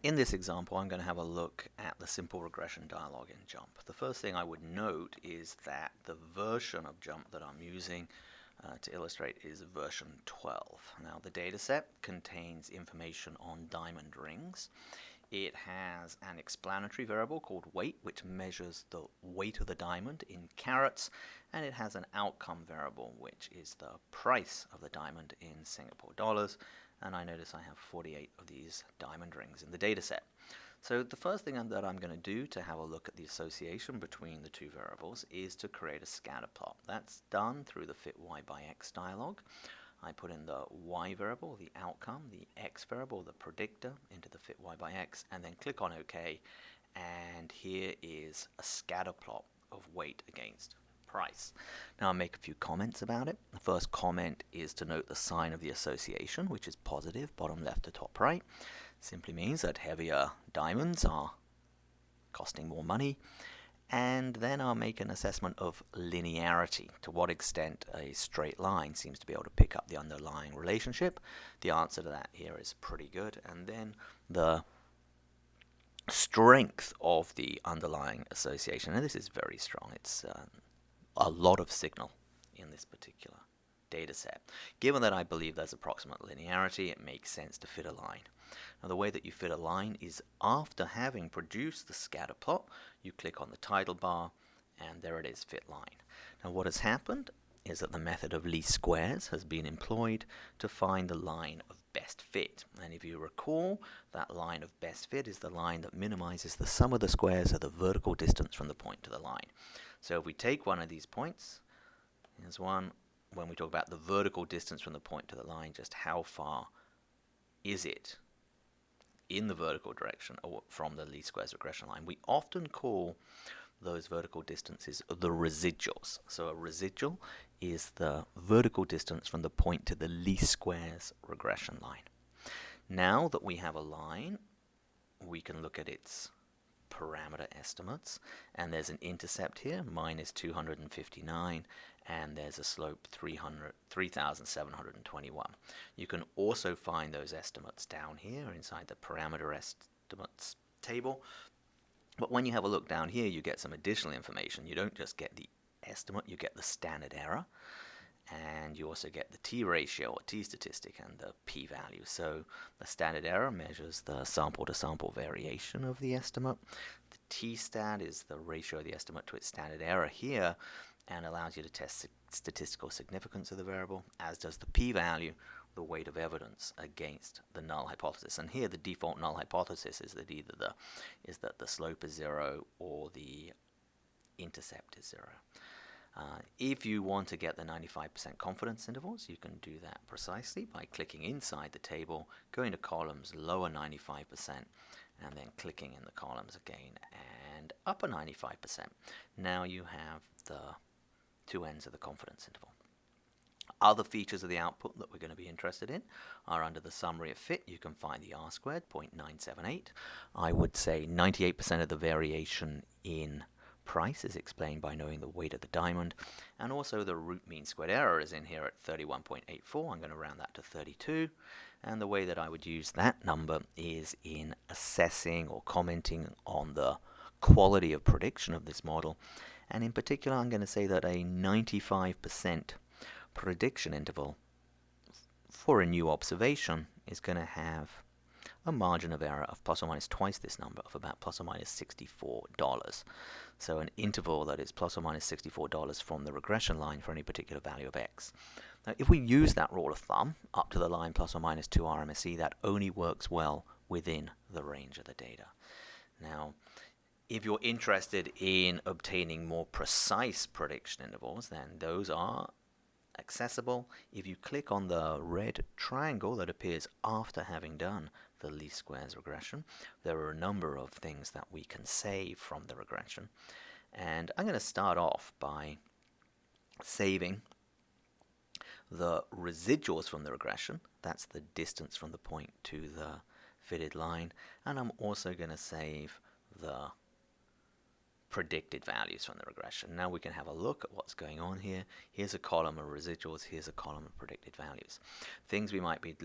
In this example, I'm going to have a look at the simple regression dialog in JUMP. The first thing I would note is that the version of JUMP that I'm using to illustrate is version 12. Now, the dataset contains information on diamond rings. It has an explanatory variable called weight, which measures the weight of the diamond in carats, and it has an outcome variable, which is the price of the diamond in Singapore dollars. And I notice I have 48 of these diamond rings in the data set. So the first thing that I'm going to do to have a look at the association between the two variables is to create a scatter plot. That's done through the fit y by x dialog. I put in the y variable, the outcome, the x variable, the predictor into the fit y by x, and then click on OK. And here is a scatter plot of weight against price. Now I'll make a few comments about it. The first comment is to note the sign of the association, which is positive, bottom left to top right. Simply means that heavier diamonds are costing more money. And then I'll make an assessment of linearity, to what extent a straight line seems to be able to pick up the underlying relationship. The answer to that here is pretty good. And then the strength of the underlying association, and this is very strong. It's a lot of signal in this particular data set. Given that I believe there's approximate linearity, it makes sense to fit a line. Now, the way that you fit a line is after having produced the scatter plot, you click on the title bar, and there it is, fit line. Now, what has happened is that the method of least squares has been employed to find the line of best fit. And if you recall, that line of best fit is the line that minimizes the sum of the squares of the vertical distance from the point to the line. So if we take one of these points, here's one, when we talk about the vertical distance from the point to the line, just how far is it in the vertical direction or from the least squares regression line, we often call those vertical distances the residuals. So a residual is the vertical distance from the point to the least squares regression line. Now that we have a line, we can look at its parameter estimates, and there's an intercept here, minus 259, and there's a slope 3,721. You can also find those estimates down here inside the parameter estimates table. But when you have a look down here, you get some additional information. You don't just get the estimate, you get the standard error, and you also get the t-ratio or t-statistic and the p-value. So the standard error measures the sample-to-sample variation of the estimate. The t-stat is the ratio of the estimate to its standard error here, and allows you to test statistical significance of the variable, as does the p-value, the weight of evidence against the null hypothesis. And here the default null hypothesis is that either the slope is 0 or the intercept is 0. If you want to get the 95% confidence intervals, you can do that precisely by clicking inside the table, going to columns lower 95%, and then clicking in the columns again and upper 95%. Now you have the two ends of the confidence interval. Other features of the output that we're going to be interested in are under the summary of fit. You can find the R squared, 0.978. I would say 98% of the variation in price is explained by knowing the weight of the diamond, and also the root mean squared error is in here at 31.84. I'm going to round that to 32, and the way that I would use that number is in assessing or commenting on the quality of prediction of this model. And in particular, I'm going to say that a 95% prediction interval for a new observation is going to have a margin of error of plus or minus twice this number, of about plus or minus $64. So an interval that is plus or minus $64 from the regression line for any particular value of x. Now, if we use that rule of thumb up to the line plus or minus 2 RMSE, that only works well within the range of the data. Now, if you're interested in obtaining more precise prediction intervals, then those are accessible. If you click on the red triangle that appears after having done the least squares regression, there are a number of things that we can save from the regression. And I'm going to start off by saving the residuals from the regression. That's the distance from the point to the fitted line. And I'm also going to save the predicted values from the regression. Now we can have a look at what's going on here. Here's a column of residuals, here's a column of predicted values. Things we might be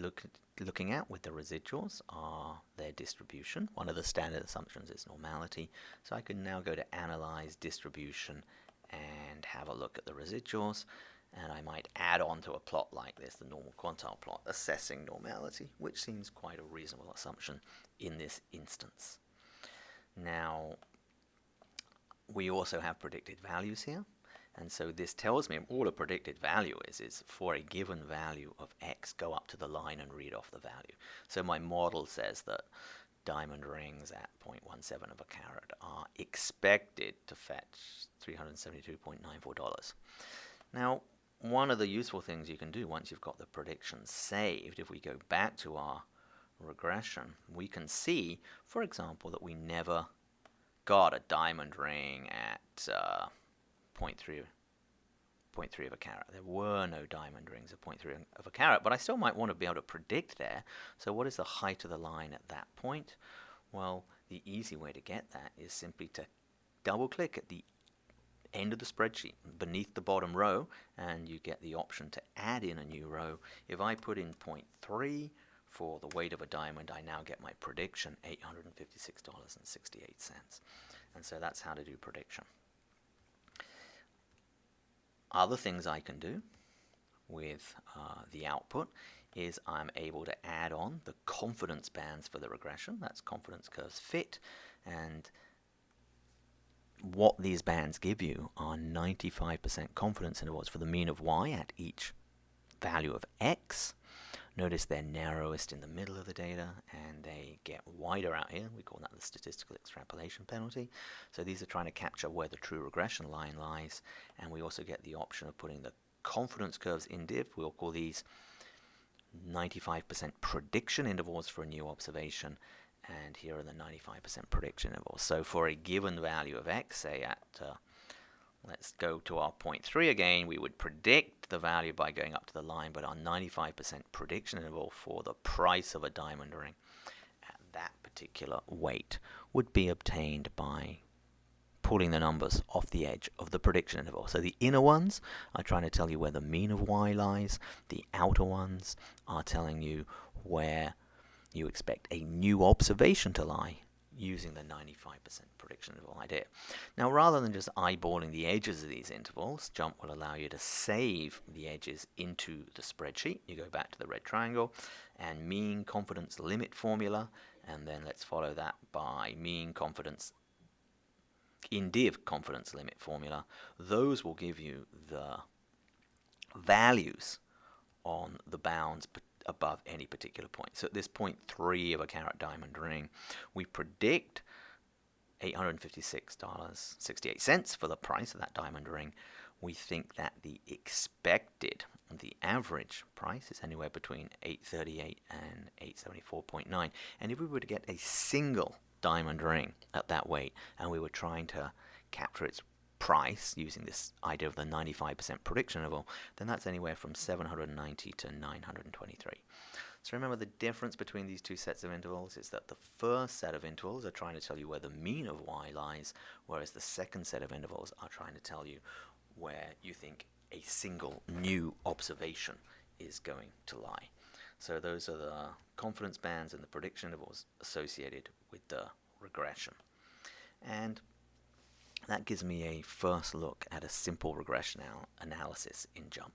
looking at with the residuals are their distribution. One of the standard assumptions is normality. So I can now go to Analyze Distribution and have a look at the residuals. And I might add on to a plot like this, the normal quantile plot, assessing normality, which seems quite a reasonable assumption in this instance. Now, we also have predicted values here, and so this tells me all a predicted value is for a given value of x, go up to the line and read off the value. So my model says that diamond rings at 0.17 of a carat are expected to fetch $372.94. Now, one of the useful things you can do once you've got the predictions saved, if we go back to our regression, we can see, for example, that we never got a diamond ring at 0.3 of a carat. There were no diamond rings at 0.3 of a carat, but I still might want to be able to predict there. So what is the height of the line at that point? Well, the easy way to get that is simply to double click at the end of the spreadsheet beneath the bottom row, and you get the option to add in a new row. If I put in 0.3 for the weight of a diamond, I now get my prediction, $856.68. And so that's how to do prediction. Other things I can do with the output is I'm able to add on the confidence bands for the regression. That's confidence curves fit, and what these bands give you are 95% confidence intervals for the mean of y at each value of x. Notice they're narrowest in the middle of the data, and they get wider out here. We call that the statistical extrapolation penalty. So these are trying to capture where the true regression line lies, and we also get the option of putting the confidence curves in div. We'll call these 95% prediction intervals for a new observation, and here are the 95% prediction intervals. So for a given value of x, say at let's go to our 0.3 again, we would predict the value by going up to the line, but our 95% prediction interval for the price of a diamond ring at that particular weight would be obtained by pulling the numbers off the edge of the prediction interval. So the inner ones are trying to tell you where the mean of y lies. The outer ones are telling you where you expect a new observation to lie, using the 95% prediction interval idea. Now, rather than just eyeballing the edges of these intervals, JUMP will allow you to save the edges into the spreadsheet. You go back to the red triangle and mean confidence limit formula, and then let's follow that by mean confidence in div confidence limit formula. Those will give you the values on the bounds above any particular point. So at this 0.3 of a carat diamond ring, we predict $856.68 for the price of that diamond ring. We think that the expected, the average price is anywhere between $838 and $874.9. And if we were to get a single diamond ring at that weight, and we were trying to capture its price using this idea of the 95% prediction interval, then that's anywhere from 790 to 923. So remember, the difference between these two sets of intervals is that the first set of intervals are trying to tell you where the mean of y lies, whereas the second set of intervals are trying to tell you where you think a single new observation is going to lie. So those are the confidence bands and the prediction intervals associated with the regression. And that gives me a first look at a simple regression analysis in JUMP.